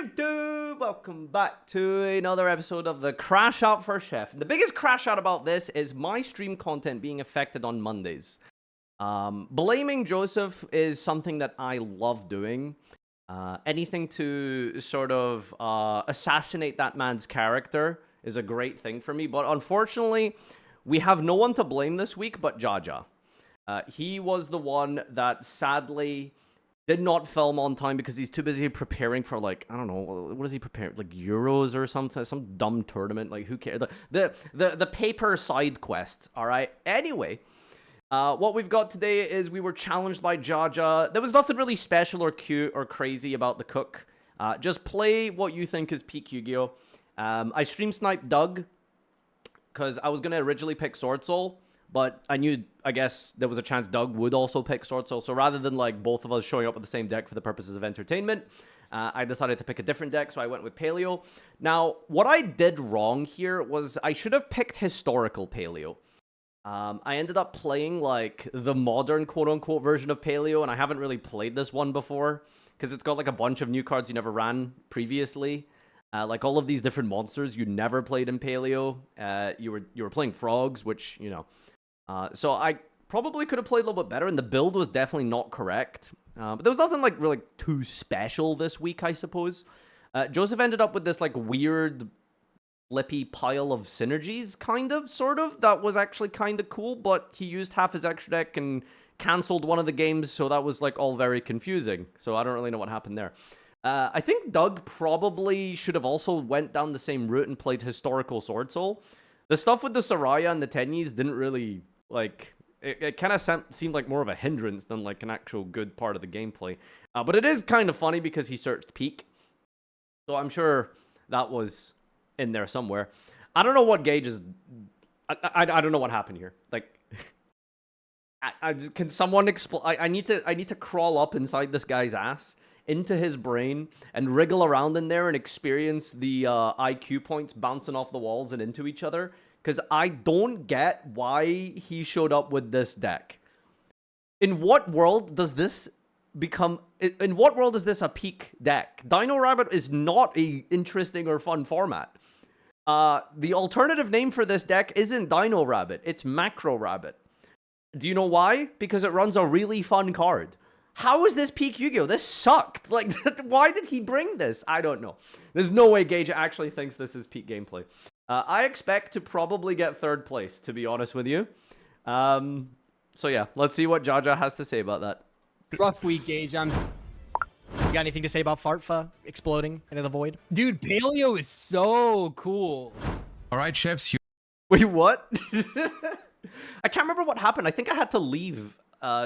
YouTube? Welcome back to another episode of the Crash Out for Chef. And the biggest crash out about this is my stream content being affected on Mondays. Blaming Joseph is something that I love doing. Anything to sort of assassinate that man's character is a great thing for me. But unfortunately, we have no one to blame this week but Jaja. He was the one that sadly did not film on time because he's too busy preparing for, like, I don't know, what is he preparing? Like Euros or something? Some dumb tournament. Like, who cares? The paper side quest, all right? Anyway, what we've got today is we were challenged by Jaja. There was nothing really special or cute or crazy about the cook. Just play what you think is peak Yu-Gi-Oh! I stream sniped Doug because I was going to originally pick Sword Soul. But I guess there was a chance Doug would also pick Sword Soul. So rather than like both of us showing up with the same deck for the purposes of entertainment, I decided to pick a different deck. So I went with Paleo. Now, what I did wrong here was I should have picked historical Paleo. I ended up playing like the modern quote-unquote version of Paleo. And I haven't really played this one before because it's got like a bunch of new cards you never ran previously. Like all of these different monsters you never played in Paleo. You were playing frogs, which, you know... So I probably could have played a little bit better, and the build was definitely not correct. But there was nothing like really too special this week, I suppose. Joseph ended up with this like weird flippy pile of synergies, kind of, sort of. That was actually kind of cool, but he used half his extra deck and cancelled one of the games, so that was like all very confusing. So I don't really know what happened there. I think Doug probably should have also went down the same route and played historical Sword Soul. The stuff with the Soraya and the Tenyis didn't really... like, it kind of seemed like more of a hindrance than, like, an actual good part of the gameplay. But it is kind of funny because he searched Peak. So I'm sure that was in there somewhere. I don't know what Gage is... I don't know what happened here. Like, can someone explain... I need to crawl up inside this guy's ass, into his brain, and wriggle around in there and experience the IQ points bouncing off the walls and into each other. Because I don't get why he showed up with this deck. In what world does this become... in what world is this a peak deck? Dino Rabbit is not a interesting or fun format. The alternative name for this deck isn't Dino Rabbit. It's Macro Rabbit. Do you know why? Because it runs a really fun card. How is this peak Yu-Gi-Oh? This sucked. Like, why did he bring this? I don't know. There's no way Gage actually thinks this is peak gameplay. I expect to probably get third place, to be honest with you. So yeah, let's see what Jaja has to say about that. Rough week, Gage. You got anything to say about Farfa exploding into the void? Dude, Paleo is so cool. All right, chefs. Wait, what? I can't remember what happened. I think I had to leave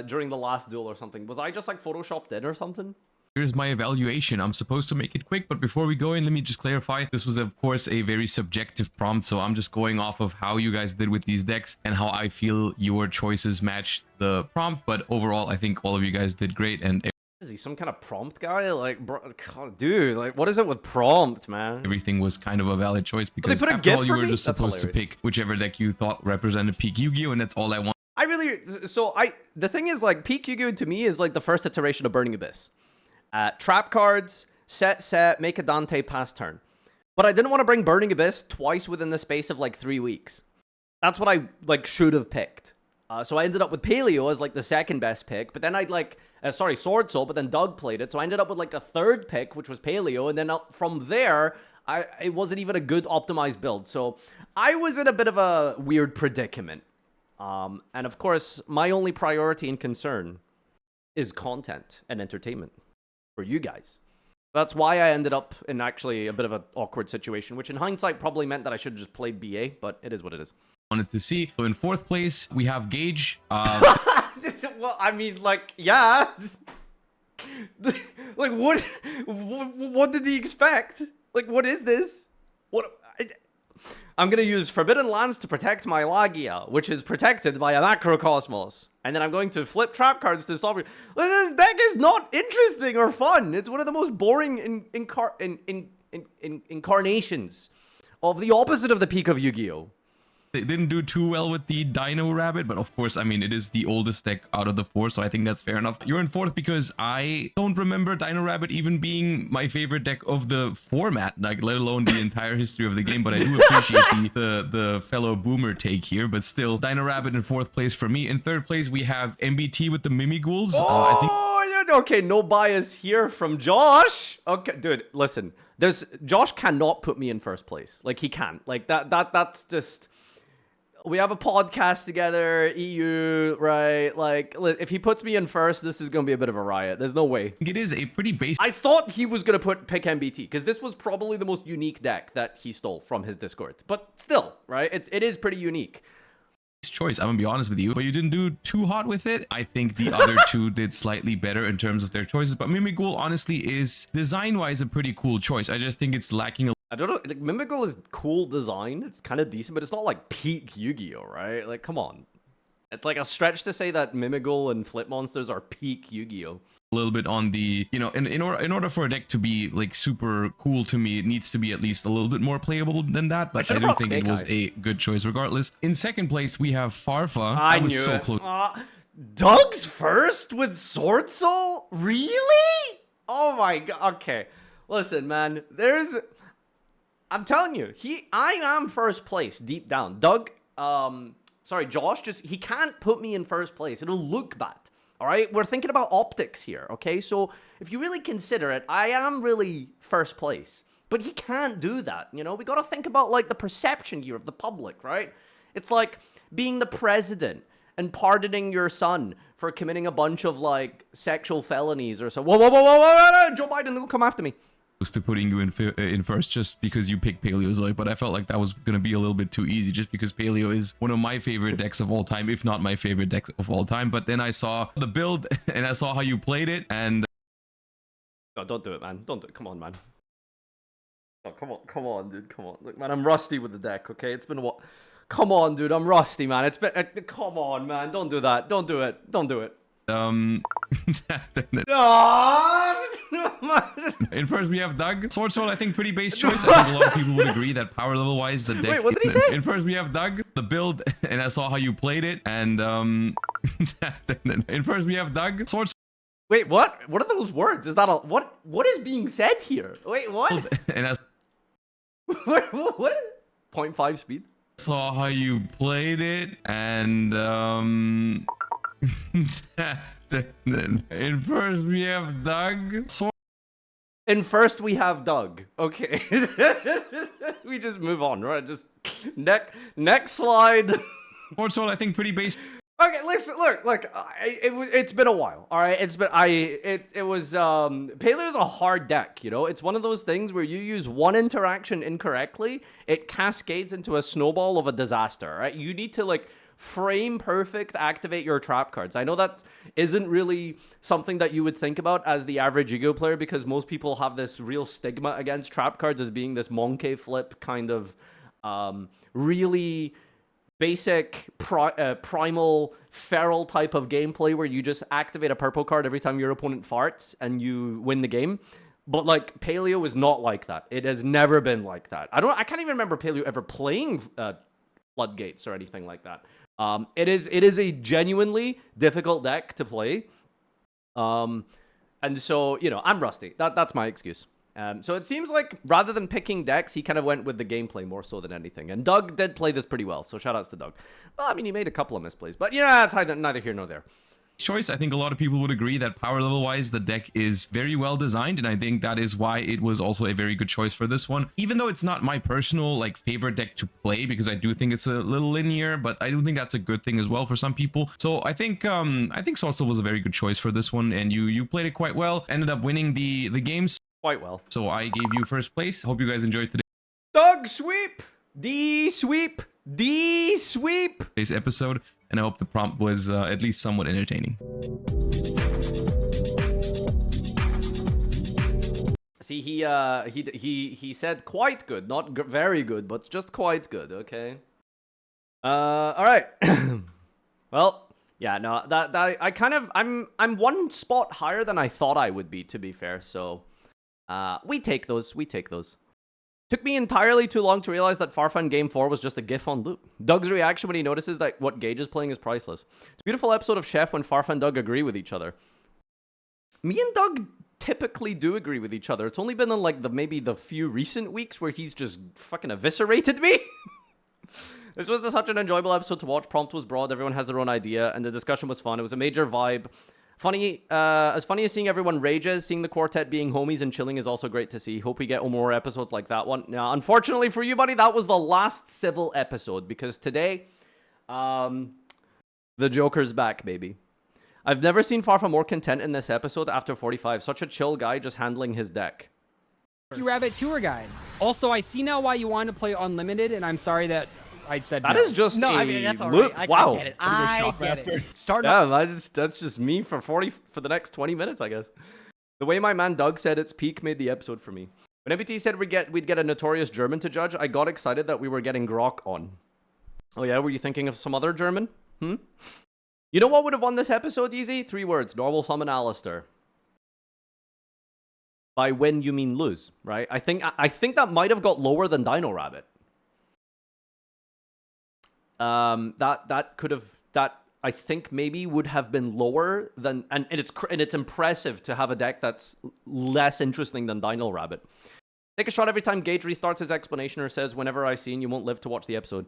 during the last duel or something. Was I just like photoshopped in or something? Here's my evaluation. I'm supposed to make it quick, but before we go in, let me just clarify. This was, of course, a very subjective prompt, so I'm just going off of how you guys did with these decks and how I feel your choices matched the prompt. But overall, I think all of you guys did great. And is he some kind of prompt guy? Like, bro, God, dude, like, what is it with prompt, man? everything was kind of a valid choice because put a after GIF all, you for were me? just That's supposed to hilarious. pick whichever deck you thought represented peak Yu-Gi-Oh, and that's all I want. The thing is, like, peak Yu-Gi-Oh to me is like the first iteration of Burning Abyss. Trap cards, set, make a Dante pass turn. But I didn't want to bring Burning Abyss twice within the space of like 3 weeks. That's what I like should have picked. So I ended up with Paleo as like the second best pick. But then I'd like, Sword Soul, but then Doug played it. So I ended up with like a third pick, which was Paleo. And then from there, it wasn't even a good optimized build. So I was in a bit of a weird predicament. And of course, my only priority and concern is content and entertainment for you guys. That's why I ended up in actually a bit of an awkward situation, which in hindsight probably meant that I should have just played BA, but it is what it is. Wanted to see. So in fourth place, we have Gage. Well, I mean, like, yeah. Like, what did he expect? Like, what is this? I'm going to use Forbidden Lands to protect my Lagia, which is protected by a Macrocosmos. And then I'm going to flip trap cards to solve it. This deck is not interesting or fun. It's one of the most boring incarnations of the opposite of the peak of Yu-Gi-Oh! They didn't do too well with the Dino Rabbit, but of course, I mean, it is the oldest deck out of the 4, so I think that's fair enough. You're in 4th because I don't remember Dino Rabbit even being my favorite deck of the format, like let alone the entire history of the game, but I do appreciate the fellow boomer take here, but still, Dino Rabbit in 4th place for me. In 3rd place, we have MBT with the Mimighouls. I think Okay, no bias here from Josh. Okay, dude, listen. Josh cannot put me in 1st place. Like, he can't. Like, that's just... We have a podcast together, EU, right? Like, if he puts me in 1st, this is going to be a bit of a riot. There's no way. it is a pretty basic I thought he was going to pick MBT, because this was probably the most unique deck that he stole from his Discord. But still, right? It is pretty unique. choice, I'm gonna be honest with you, but you didn't do too hot with it. I think the other two did slightly better in terms of their choices, but Mimighoul honestly is design-wise a pretty cool choice. I just think it's lacking a I don't know, like, Mimighoul is cool design, it's kind of decent, but it's not like peak Yu-Gi-Oh, right? Like, come on. It's like a stretch to say that Mimighoul and Flip Monsters are peak Yu-Gi-Oh. little bit on the, you know, in order for a deck to be like super cool to me, it needs to be at least a little bit more playable than that, but I do think it was a good choice regardless. In second place we have Farfa. I was knew so it. close. Doug's first with Sword Soul? Really? Oh my god. Okay. Listen, man. I'm telling you, I am first place deep down. Doug, sorry, Josh, he can't put me in first place. It'll look bad. All right? We're thinking about optics here, okay? So if you really consider it, I am really first place. But he can't do that, you know? We got to think about, like, the perception here of the public, right? It's like being the president and pardoning your son for committing a bunch of, like, sexual felonies or so. Whoa, Joe Biden, they'll come after me. To putting you in first just because you picked Paleozoic, but I felt like that was gonna be a little bit too easy just because Paleo is one of my favorite decks of all time, if not my favorite deck of all time. But then I saw the build and I saw how you played it, and no, don't do it, man. Don't do it. Come on, man. Oh, come on, dude. Come on. Look, man, I'm rusty with the deck. Okay, it's been a while. Come on, dude. I'm rusty, man. It's been. Come on, man. Don't do that. Don't do it. Don't do it. in first we have Doug. Sword Soul, I think pretty base choice. I think a lot of people would agree that power level wise the deck. Wait, what did he say? In first we have Doug, the build, and I saw how you played it, and in first we have Doug. Sword Soul. Wait, what? What are those words? Is that a what? What is being said here? Wait, what? And I what? 0.5 speed. Saw how you played it, and in first we have Doug. In first we have Doug. Okay. We just move on, right? Just next slide. Sword Soul, I think pretty base. Okay, listen, look, it's been a while, all right? Paleo's a hard deck, you know? It's one of those things where you use one interaction incorrectly, it cascades into a snowball of a disaster, right? You need to, like, frame perfect activate your trap cards. I know that isn't really something that you would think about as the average Yu-Gi-Oh player because most people have this real stigma against trap cards as being this monkey flip kind of really basic primal feral type of gameplay where you just activate a purple card every time your opponent farts and you win the game. But like Paleo is not like that. It has never been like that. I can't even remember Paleo ever playing Floodgates or anything like that. It is a genuinely difficult deck to play. And so, you know, I'm rusty. That's my excuse. So it seems like rather than picking decks, he kind of went with the gameplay more so than anything. And Doug did play this pretty well, so shoutouts to Doug. Well, I mean, he made a couple of misplays, but yeah, it's neither here nor there. Choice. I think a lot of people would agree that power level wise the deck is very well designed, and I think that is why it was also a very good choice for this one, even though it's not my personal like favorite deck to play because I do think it's a little linear, but I do think that's a good thing as well for some people. So I think Sword Soul was a very good choice for this one, and you played it quite well, ended up winning the games quite well, so I gave you first place. Hope you guys enjoyed Doug sweep today's episode, and I hope the prompt was at least somewhat entertaining. See, he said quite good, not very good, but just quite good. Okay. All right. Well, yeah, no, that I kind of I'm one spot higher than I thought I would be, to be fair. So, we take those. Took me entirely too long to realize that Farfa in Game 4 was just a gif on loop. Doug's reaction when he notices that what Gage is playing is priceless. It's a beautiful episode of Chef when Farfa and Doug agree with each other. Me and Doug typically do agree with each other. It's only been in like maybe the few recent weeks where he's just fucking eviscerated me. This was such an enjoyable episode to watch. Prompt was broad, everyone has their own idea, and the discussion was fun. It was a major vibe. Funny as seeing everyone rages, seeing the quartet being homies and chilling is also great to see. Hope we get more episodes like that one. Now, unfortunately for you, buddy, that was the last civil episode because today, the Joker's back, baby. I've never seen Farfa more content in this episode after 45. Such a chill guy just handling his deck. Rabbit tour guide. Also, I see now why you wanted to play unlimited, and I'm sorry that I said That no. is just No, a I mean, that's all loop. right. Wow. I get it. I get it. Starting Yeah, that's just me for the next 20 minutes, I guess. The way my man Doug said its peak made the episode for me. When MBT said we'd get a notorious German to judge, I got excited that we were getting Grok on. Oh yeah, were you thinking of some other German? You know what would have won this episode, Easy? 3 words. Normal summon Alistair. By win, you mean lose, right? I think that might have got lower than Dino Rabbit. That could have, that I think maybe would have been lower than, and it's impressive to have a deck that's less interesting than Dino Rabbit. Take a shot every time Gage restarts his explanation or says, whenever I see and you won't live to watch the episode.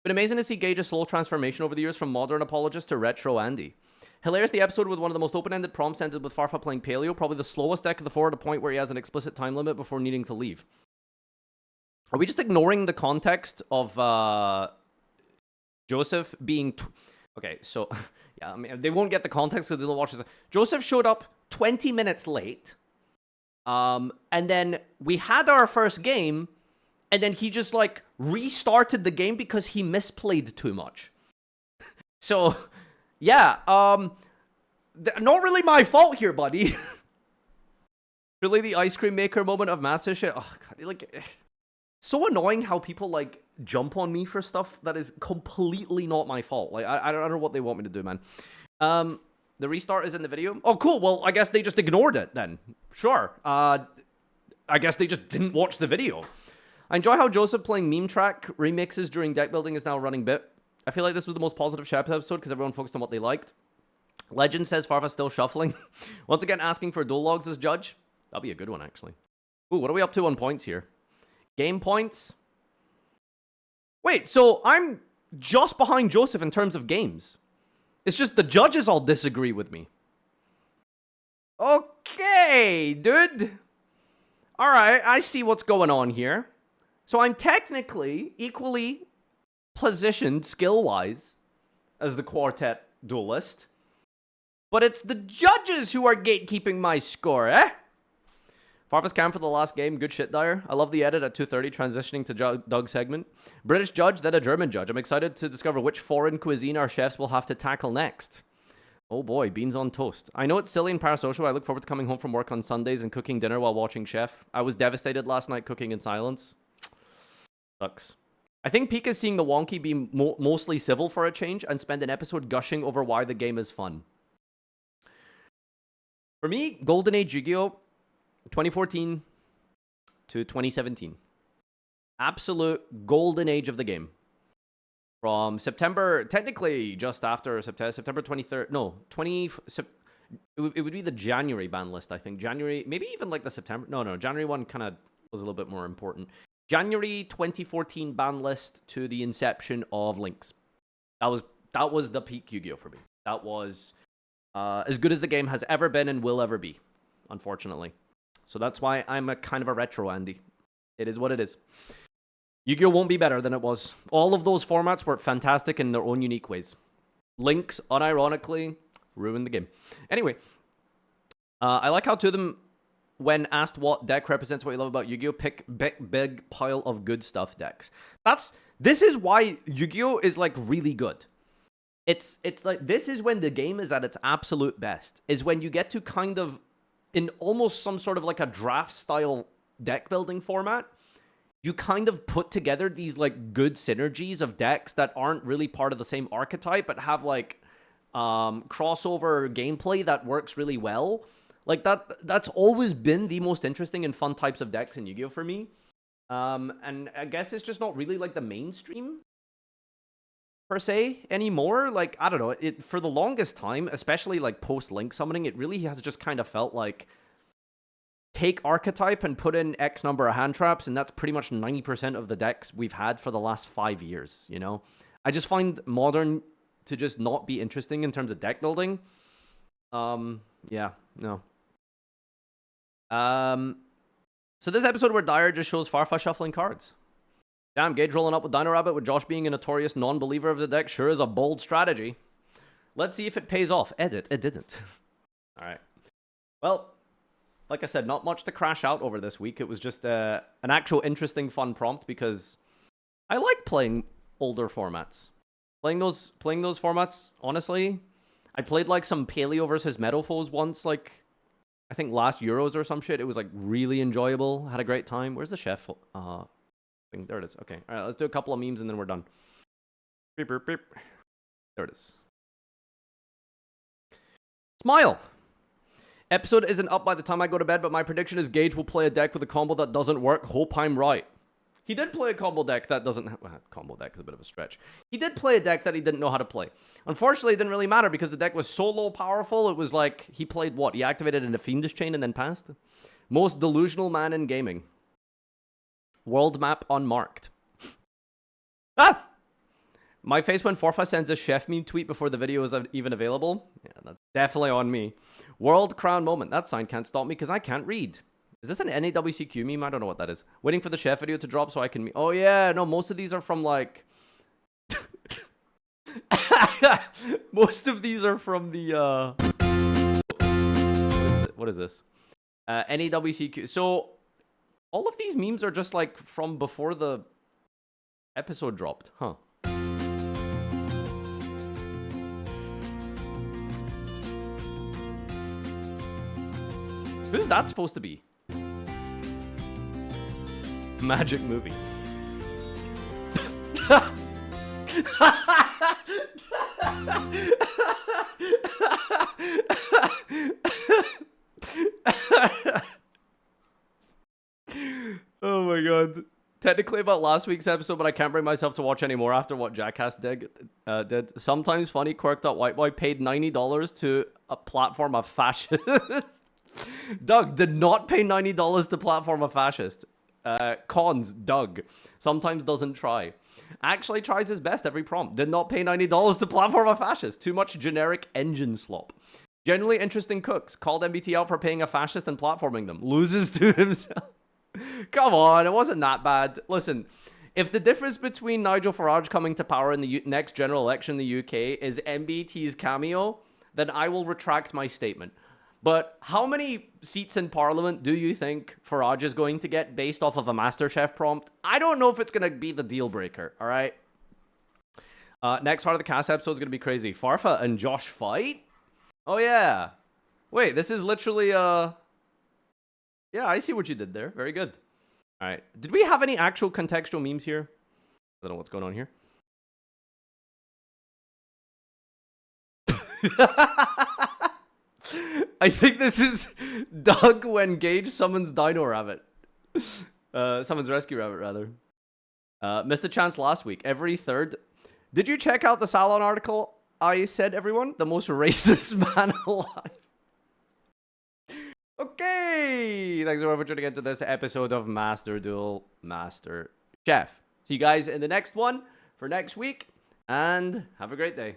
Been amazing to see Gage's slow transformation over the years from modern apologist to retro Andy. Hilarious, the episode with one of the most open-ended prompts ended with Farfa playing Paleo, probably the slowest deck of the 4 at a point where he has an explicit time limit before needing to leave. Are we just ignoring the context of Joseph being... Okay, so... yeah, I mean, they won't get the context because they'll watch this. Joseph showed up 20 minutes late. And then we had our first game, and then he just, like, restarted the game because he misplayed too much. So... yeah, not really my fault here, buddy. Really the ice cream maker moment of master shit. Oh, God, like, so annoying how people, like, jump on me for stuff that is completely not my fault. Like, I don't know what they want me to do, man. The restart is in the video. Oh, cool. Well, I guess they just ignored it then. Sure. I guess they just didn't watch the video. I enjoy how Joseph playing meme track remixes during deck building is now running bit. I feel like this was the most positive Shep episode because everyone focused on what they liked. Legend says Farfa's still shuffling. Once again, asking for dual logs as judge. That'll be a good one, actually. Ooh, what are we up to on points here? Game points? Wait, so I'm just behind Joseph in terms of games. It's just the judges all disagree with me. Okay, dude. Alright, I see what's going on here. So I'm technically equally... positioned skill-wise as the quartet duelist, but it's the judges who are gatekeeping my score, eh? Farfa's cam for the last game, good shit, Dyer. I love the edit at 2:30 transitioning to Doug's segment. British judge, then a German judge. I'm excited to discover which foreign cuisine our chefs will have to tackle next. Oh boy, beans on toast. I know it's silly and parasocial. I look forward to coming home from work on Sundays and cooking dinner while watching Chef. I was devastated last night cooking in silence. Sucks. I think Pika is seeing the wonky be mostly civil for a change and spend an episode gushing over why the game is fun. For me, Golden Age Yu-Gi-Oh! 2014 to 2017. Absolute golden age of the game. From September, technically just after September 23rd, no, it would be the January ban list, I think. January, maybe even like the September, no, January one kind of was a little bit more important. January 2014 ban list to the inception of Lynx. That was the peak Yu-Gi-Oh! For me. That was as good as the game has ever been and will ever be, unfortunately. So that's why I'm a kind of a retro Andy. It is what it is. Yu-Gi-Oh! Won't be better than it was. All of those formats were fantastic in their own unique ways. Lynx, unironically, ruined the game. Anyway, I like how two of them, when asked what deck represents what you love about Yu-Gi-Oh!, pick big pile of good stuff decks. This is why Yu-Gi-Oh! Is like really good. It's like, this is when the game is at its absolute best. Is when you get to kind of, in almost some sort of like a draft style deck building format, you kind of put together these like good synergies of decks that aren't really part of the same archetype, but have like crossover gameplay that works really well. Like that's always been the most interesting and fun types of decks in Yu-Gi-Oh! For me. And I guess it's just not really like the mainstream per se anymore. Like, I don't know, it for the longest time, especially like post Link summoning, it really has just kind of felt like take archetype and put in X number of hand traps, and that's pretty much 90% of the decks we've had for the last 5 years, you know? I just find modern to just not be interesting in terms of deck building. Yeah, no. So this episode where Dyer just shows Farfa shuffling cards. Damn, Gage rolling up with Dino Rabbit with Josh being a notorious non-believer of the deck sure is a bold strategy. Let's see if it pays off. Edit, it didn't. Alright. Well, like I said, not much to crash out over this week. It was just an actual interesting, fun prompt because I like playing older formats. Playing those formats, honestly, I played like some Paleo versus Meadow Foes once, like I think last Euros or some shit. It was like really enjoyable. Had a great time. Where's the chef? There it is. Okay. All right, let's do a couple of memes and then we're done. Beep, beep, beep. There it is. Smile. Episode isn't up by the time I go to bed, but my prediction is Gage will play a deck with a combo that doesn't work. Hope I'm right. He did play a combo deck that doesn't have... Well, combo deck is a bit of a stretch. He did play a deck that he didn't know how to play. Unfortunately, it didn't really matter because the deck was so low powerful. It was like, he played what? He activated in a Fiendish Chain and then passed? Most delusional man in gaming. World map unmarked. Ah! My face when Farfa sends a chef meme tweet before the video is even available. Yeah, that's definitely on me. World crown moment. That sign can't stop me because I can't read. Is this an NAWCQ meme? I don't know what that is. Waiting for the chef video to drop so I can... Oh, yeah. No, most of these are from, like... most of these are from the... What is this? NAWCQ. So, all of these memes are just, like, from before the episode dropped. Huh. Who's that supposed to be? Magic movie. Oh my god. Technically about last week's episode, but I can't bring myself to watch anymore after what Jackass did. Sometimes funny quirked up white boy paid $90 to a platform of fascists. Doug did not pay $90 to platform a fascist. Cons, Doug. Sometimes doesn't try. Actually tries his best every prompt. Did not pay $90 to platform a fascist. Too much generic engine slop. Generally interesting cooks. Called MBT out for paying a fascist and platforming them. Loses to himself. Come on, it wasn't that bad. Listen, if the difference between Nigel Farage coming to power in the next general election in the UK is MBT's cameo, then I will retract my statement. But how many seats in Parliament do you think Farage is going to get based off of a MasterChef prompt? I don't know if it's going to be the deal breaker, all right? Next Heart of the Cast episode is going to be crazy. Farfa and Josh fight? Oh, yeah. Wait, this is literally... Yeah, I see what you did there. Very good. All right. Did we have any actual contextual memes here? I don't know what's going on here. I think this is Doug when Gage summons Dino Rabbit. Summons Rescue Rabbit, rather. Missed a chance last week. Every third. Did you check out the Salon article I said, everyone? The most racist man alive. Okay. Thanks everyone for tuning into this episode of Master Duel Master Chef. See you guys in the next one for next week. And have a great day.